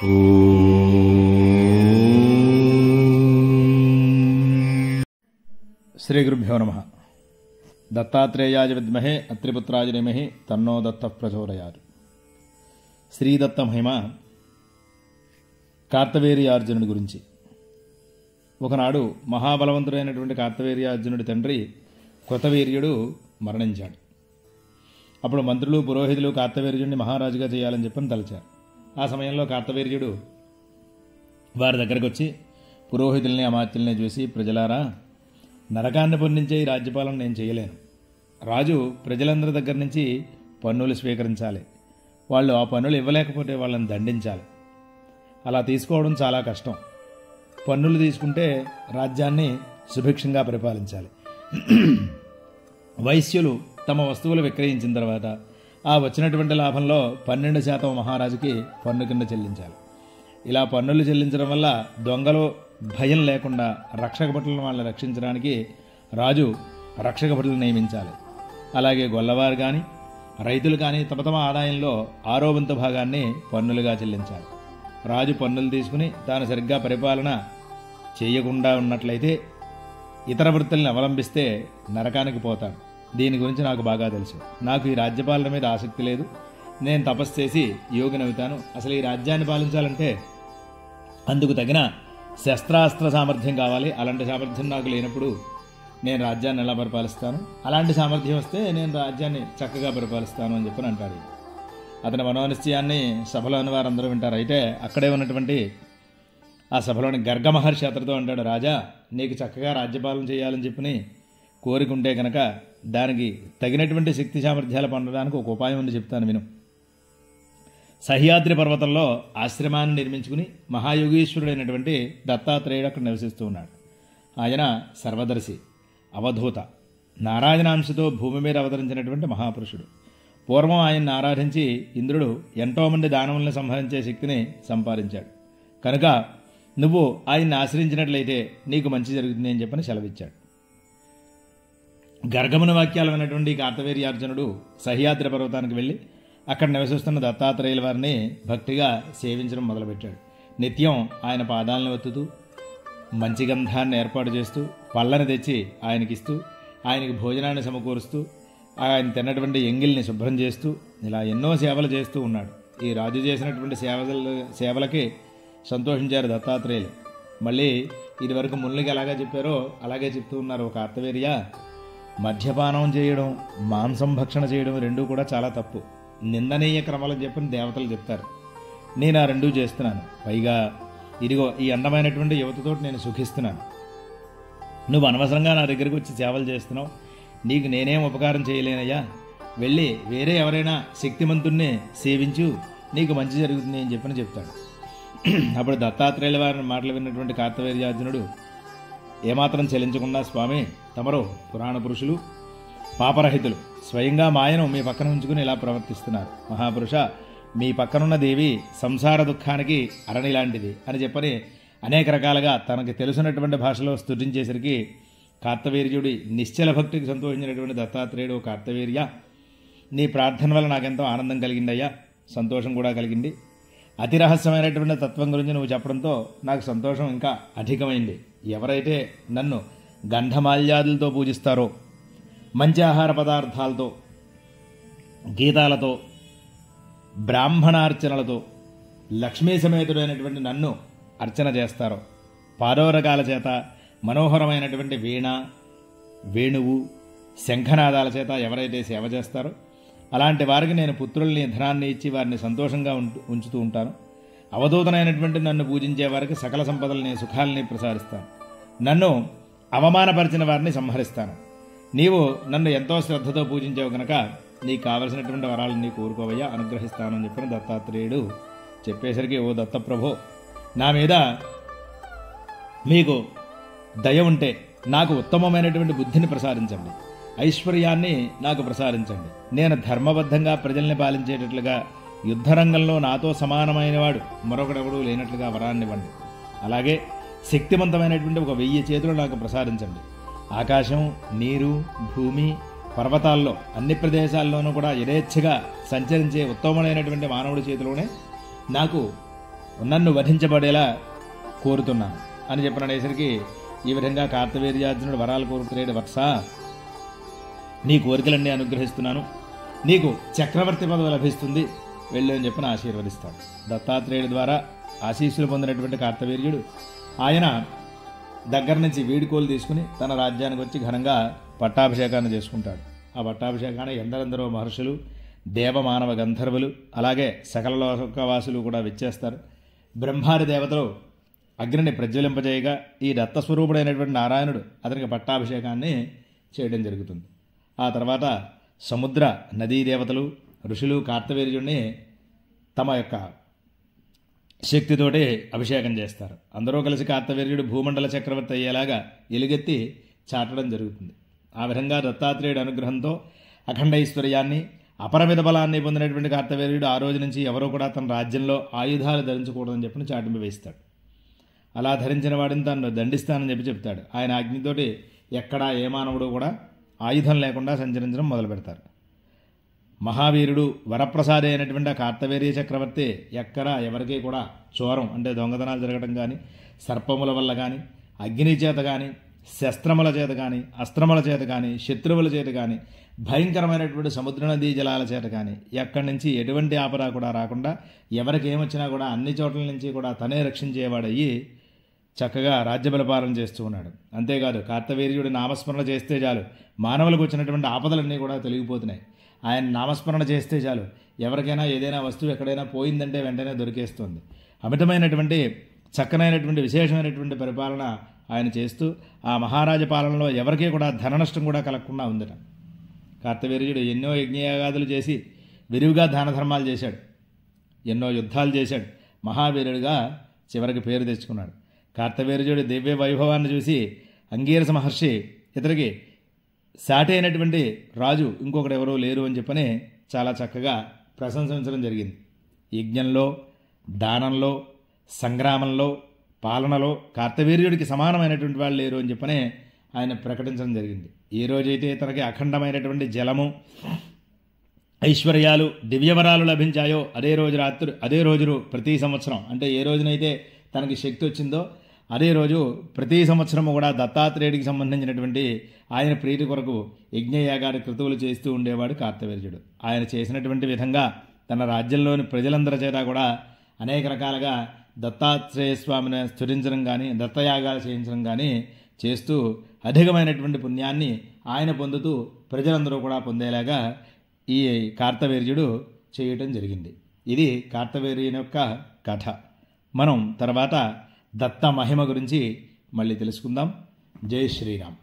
శ్రీ గురుభ్యో నమః. దత్తాత్రేయాయ విద్మహే అత్రిపుత్రాయ ధీమహి తన్నో దత్తః ప్రచోదయాత్. శ్రీదత్త మహిమ కార్తవీర్యార్జునుడి గురించి. ఒకనాడు మహాబలవంతుడైనటువంటి కార్తవీర్యార్జునుడి తండ్రి కృతవీర్యుడు మరణించాడు. అప్పుడు మంత్రులు పురోహితులు కార్తవీర్యుడిని మహారాజుగా చేయాలని చెప్పని తలచారు. ఆ సమయంలో కార్తవీర్యుడు వారి దగ్గరకు వచ్చి పురోహితుల్ని అమాత్యుల్ని చూసి, ప్రజలారా, నరకాన్ని పొందించే ఈ రాజ్యపాలన నేను చేయలేను. రాజు ప్రజలందరి దగ్గర నుంచి పన్నులు స్వీకరించాలి. వాళ్ళు ఆ పన్నులు ఇవ్వలేకపోతే వాళ్ళని దండించాలి. అలా తీసుకోవడం చాలా కష్టం. పన్నులు తీసుకుంటే రాజ్యాన్ని సుభిక్షంగా పరిపాలించాలి. వైశ్యులు తమ వస్తువులు విక్రయించిన తర్వాత ఆ వచ్చినటువంటి లాభంలో 12% మహారాజుకి పన్ను కింద చెల్లించాలి. ఇలా పన్నులు చెల్లించడం వల్ల దొంగలు భయం లేకుండా రక్షక భటులను వాళ్ళని రక్షించడానికి రాజు రక్షక భటులను నియమించాలి. అలాగే గొల్లవారు కానీ రైతులు కానీ తమ తమ ఆదాయంలో 6వ వంతు భాగాన్ని పన్నులుగా చెల్లించాలి. రాజు పన్నులు తీసుకుని తాను సరిగ్గా పరిపాలన చేయకుండా ఉన్నట్లయితే ఇతర వృత్తుల్ని అవలంబిస్తే నరకానికి పోతాడు. దీని గురించి నాకు బాగా తెలుసు. నాకు ఈ రాజ్యపాలన మీద ఆసక్తి లేదు. నేను తపస్సు చేసి యోగినవుతాను. అసలు ఈ రాజ్యాన్ని పాలించాలంటే అందుకు తగిన శస్త్రాస్త్ర సామర్థ్యం కావాలి. అలాంటి సామర్థ్యం నాకు లేనప్పుడు నేను రాజ్యాన్ని ఎలా పరిపాలిస్తాను? అలాంటి సామర్థ్యం వస్తే నేను రాజ్యాన్ని చక్కగా పరిపాలిస్తాను అని చెప్పని అంటారు. అతని మనోనిశ్చయాన్ని సభలోని వారందరూ వింటారు. అయితే అక్కడే ఉన్నటువంటి ఆ సభలోని గర్గ మహర్షి అతడితో అంటాడు, రాజా, నీకు చక్కగా రాజ్యపాలన చేయాలని చెప్పని కోరికుంటే కనుక దానికి తగినటువంటి శక్తి సామర్థ్యాలు పొందడానికి ఒక ఉపాయం అని చెప్తాను విను. సహ్యాద్రి పర్వతంలో ఆశ్రమాన్ని నిర్మించుకుని మహాయోగీశ్వరుడైనటువంటి దత్తాత్రేయుడు అక్కడ నివసిస్తూ ఉన్నాడు. ఆయన సర్వదర్శి, అవధూత, నారాయణాంశతో భూమి మీద అవతరించినటువంటి మహాపురుషుడు. పూర్వం ఆయన్ని ఆరాధించి ఇంద్రుడు ఎంతోమంది దానవుల్ని సంహరించే శక్తిని సంపాదించాడు. కనుక నువ్వు ఆయన్ని ఆశ్రయించినట్లయితే నీకు మంచి జరుగుతుంది అని చెప్పని సెలవిచ్చాడు. గర్గముని వాక్యాలు విన్నటువంటి కార్తవీర్యార్జునుడు సహ్యాద్రి పర్వతానికి వెళ్ళి అక్కడ నివసిస్తున్న దత్తాత్రేయుల వారిని భక్తిగా సేవించడం మొదలుపెట్టాడు. నిత్యం ఆయన పాదాలను ఒత్తుతూ మంచి గంధాన్ని ఏర్పాటు చేస్తూ పళ్ళని తెచ్చి ఆయనకిస్తూ ఆయనకి భోజనాన్ని సమకూరుస్తూ ఆయన తిన్నటువంటి ఎంగిల్ని శుభ్రం చేస్తూ ఇలా ఎన్నో సేవలు చేస్తూ ఉన్నాడు. ఈ రాజు చేసినటువంటి సేవలకి సంతోషించారు దత్తాత్రేయులు. మళ్ళీ ఇదివరకు మునులకి ఎలాగా చెప్పారో అలాగే చెప్తూ ఉన్నారు. ఒక కార్తవీర్య, మద్యపానం చేయడం, మాంసం భక్షణ చేయడం రెండూ కూడా చాలా తప్పు, నిందనీయ క్రమాలని చెప్పని దేవతలు చెప్తారు. నేను ఆ రెండూ చేస్తున్నాను. పైగా ఇదిగో ఈ అందమైనటువంటి యువతతో నేను సుఖిస్తున్నాను. నువ్వు అనవసరంగా నా దగ్గరికి వచ్చి సేవలు చేస్తున్నావు. నీకు నేనేం ఉపకారం చేయలేనయ్యా. వెళ్ళి వేరే ఎవరైనా శక్తిమంతుణ్ణి సేవించు, నీకు మంచి జరుగుతుంది అని చెప్పని చెప్తాడు. అప్పుడు దత్తాత్రేయుల వారిని మాటలు విన్నటువంటి కార్తవీర్యార్జునుడు ఏమాత్రం చెల్లించకుండా, స్వామి, తమరు పురాణ పురుషులు, పాపరహితులు, స్వయంగా మాయను మీ పక్కన ఉంచుకుని ఇలా ప్రవర్తిస్తున్నారు. మహాపురుష, మీ పక్కనున్న దేవి సంసార దుఃఖానికి అరణి లాంటిది అని చెప్పని అనేక రకాలుగా తనకి తెలుసున్నటువంటి భాషలో స్తుతించేసరికి కార్తవీర్యుడి నిశ్చల భక్తికి సంతోషించినటువంటి దత్తాత్రేయుడు, కార్తవీర్య, నీ ప్రార్థన వల్ల నాకెంతో ఆనందం కలిగిందయ్యా, సంతోషం కూడా కలిగింది. అతి రహస్యమైనటువంటి తత్వం గురించి నువ్వు చెప్పడంతో నాకు సంతోషం ఇంకా అధికమైంది. ఎవరైతే నన్ను గంధమాల్యాదులతో పూజిస్తారో, మంచి ఆహార పదార్థాలతో, గీతాలతో, బ్రాహ్మణార్చనలతో, లక్ష్మీ సమేతుడైనటువంటి నన్ను అర్చన చేస్తారో, పాదోరకాల చేత మనోహరమైనటువంటి వీణ, వేణువు, శంఖనాదాల చేత ఎవరైతే సేవ చేస్తారో అలాంటి వారికి నేను పుత్రుల్ని, ధనాన్ని ఇచ్చి వారిని సంతోషంగా ఉంచుతూ ఉంటాను. అవధూతనైనటువంటి నన్ను పూజించే వారికి సకల సంపదల్ని, సుఖాలని ప్రసాదిస్తాను. నన్ను అవమానపరిచిన వారిని సంహరిస్తాను. నీవు నన్ను ఎంతో శ్రద్ధతో పూజించావు కనుక నీకు కావలసినటువంటి వరాలని కోరుకోవయ్యా, అనుగ్రహిస్తానని చెప్పిన దత్తాత్రేయుడు చెప్పేసరికి, ఓ దత్తప్రభో, నా మీద మీకు దయ ఉంటే నాకు ఉత్తమమైనటువంటి బుద్ధిని ప్రసాదించండి, ఐశ్వర్యాన్ని నాకు ప్రసాదించండి. నేను ధర్మబద్ధంగా ప్రజల్ని పాలించేటట్లుగా, యుద్ధరంగంలో నాతో సమానమైన వాడు మరొకడెవడూ లేనట్లుగా వరాన్నివ్వండి. అలాగే శక్తివంతమైనటువంటి ఒక 1000 చేతులు నాకు ప్రసాదించండి. ఆకాశం, నీరు, భూమి, పర్వతాల్లో అన్ని ప్రదేశాల్లోనూ కూడా యథేచ్ఛగా సంచరించే ఉత్తమమైనటువంటి మానవుడి చేతిలోనే నాకు నన్ను వధించబడేలా కోరుతున్నాను అని చెప్పిన అనేసరికి ఈ విధంగా కార్తవీర్యార్జునుడు వరాలు కోరుకునేడు, వత్స నీ కోరికలన్నీ అనుగ్రహిస్తున్నాను, నీకు చక్రవర్తి పదవి లభిస్తుంది, వెళ్ళు అని చెప్పిన ఆశీర్వదిస్తాడు. దత్తాత్రేయుడి ద్వారా ఆశీస్సులు పొందినటువంటి కార్తవీర్యుడు ఆయన దగ్గర నుంచి వీడుకోలు తీసుకుని తన రాజ్యానికి వచ్చి ఘనంగా పట్టాభిషేకాన్ని చేసుకుంటాడు. ఆ పట్టాభిషేకాన్ని ఎందరెందరో మహర్షులు, దేవమానవ గంధర్వులు, అలాగే సకల లోకవాసులు కూడా విచ్చేస్తారు. బ్రహ్మాది దేవతలు అగ్నిని ప్రజ్వలింపజేయగా ఈ దత్తస్వరూపుడైనటువంటి నారాయణుడు అతనికి పట్టాభిషేకాన్ని చేయడం జరుగుతుంది. ఆ తర్వాత సముద్ర నదీ దేవతలు, ఋషులు కార్తవీర్యుడిని తమ యొక్క శక్తితోటి అభిషేకం చేస్తారు. అందరూ కలిసి కార్తవీర్యుడు భూమండల చక్రవర్తి అయ్యేలాగా ఎలుగెత్తి చాటడం జరుగుతుంది. ఆ విధంగా దత్తాత్రేయుడి అనుగ్రహంతో అఖండ ఐశ్వర్యాన్ని, అపరమిత బలాన్ని పొందినటువంటి కార్తవీర్యుడు ఆ రోజు నుంచి ఎవరో కూడా తన రాజ్యంలో ఆయుధాలు ధరించకూడదని చెప్పి చాటింపు వేస్తాడు. అలా ధరించిన వాడిని తను దండిస్తానని చెప్తాడు. ఆయన అగ్నితోటి ఎక్కడా ఏ మానవుడు కూడా ఆయుధం లేకుండా సంచరించడం మొదలు పెడతారు. మహావీరుడు వరప్రసాది అయినటువంటి ఆ కార్తవీర్య చక్రవర్తి ఎక్కడా ఎవరికీ కూడా చోరం అంటే దొంగతనాలు జరగడం కానీ, సర్పముల వల్ల కానీ, అగ్ని చేత కానీ, శస్త్రముల చేత కానీ, అస్త్రముల చేత కానీ, శత్రువుల చేత కానీ, భయంకరమైనటువంటి సముద్ర నదీ జలాల చేత కానీ ఎక్కడి నుంచి ఎటువంటి ఆపద కూడా రాకుండా ఎవరికి ఏమొచ్చినా కూడా అన్ని చోట్ల నుంచి కూడా తనే రక్షించేవాడయ్యి చక్కగా రాజ్య పరిపాలన చేస్తూ ఉన్నాడు. అంతేకాదు కార్తవీర్యుడి నామస్మరణ చేస్తే చాలు మానవులకు వచ్చినటువంటి ఆపదలన్నీ కూడా తొలగిపోతున్నాయి. ఆయన నామస్మరణ చేస్తే చాలు ఎవరికైనా ఏదైనా వస్తువు ఎక్కడైనా పోయిందంటే వెంటనే దొరికేస్తుంది. అమితమైనటువంటి చక్కనైనటువంటి విశేషమైనటువంటి పరిపాలన ఆయన చేస్తూ ఆ మహారాజ పాలనలో ఎవరికీ కూడా ధన నష్టం కూడా కలగకుండా ఉందట. కార్తవీర్యుడు ఎన్నో యజ్ఞయాగాదులు చేసి విరివిగా దాన ధర్మాలు చేశాడు, ఎన్నో యుద్ధాలు చేశాడు, మహావీరుడిగా చివరికి పేరు తెచ్చుకున్నాడు. కార్తవీర్యుడి దివ్య వైభవాన్ని చూసి అంగీరస మహర్షి ఇతనికి సాటి అయినటువంటి రాజు ఇంకొకటి ఎవరూ లేరు అని చెప్పని చాలా చక్కగా ప్రశంసించడం జరిగింది. యజ్ఞంలో, దానంలో, సంగ్రామంలో, పాలనలో కార్తవీర్యుడికి సమానమైనటువంటి వాళ్ళు లేరు అని చెప్పనే ఆయన ప్రకటించడం జరిగింది. ఏ రోజైతే తనకి అఖండమైనటువంటి జలము, ఐశ్వర్యాలు, దివ్యవరాలు లభించాయో అదే రోజు ప్రతి సంవత్సరం అంటే ఏ రోజునైతే తనకి శక్తి వచ్చిందో అదే రోజు ప్రతి సంవత్సరము కూడా దత్తాత్రేయుడికి సంబంధించినటువంటి ఆయన ప్రీతి కొరకు యజ్ఞయాగాది క్రతువులు చేస్తూ ఉండేవాడు కార్తవీర్యుడు. ఆయన చేసినటువంటి విధంగా తన రాజ్యంలోని ప్రజలందరి చేత కూడా అనేక రకాలుగా దత్తాత్రేయ స్వామిని స్తుతించడం కానీ, దత్తయాగాలు చేయించడం కానీ చేస్తూ అధికమైనటువంటి పుణ్యాన్ని ఆయన పొందుతూ ప్రజలందరూ కూడా పొందేలాగా ఈ కార్తవీర్యుడు చేయటం జరిగింది. ఇది కార్తవీర్యుని యొక్క కథ. మనం తర్వాత దత్త మహిమ గురించి మళ్ళీ తెలుసుకుందాం. జై శ్రీరామ్.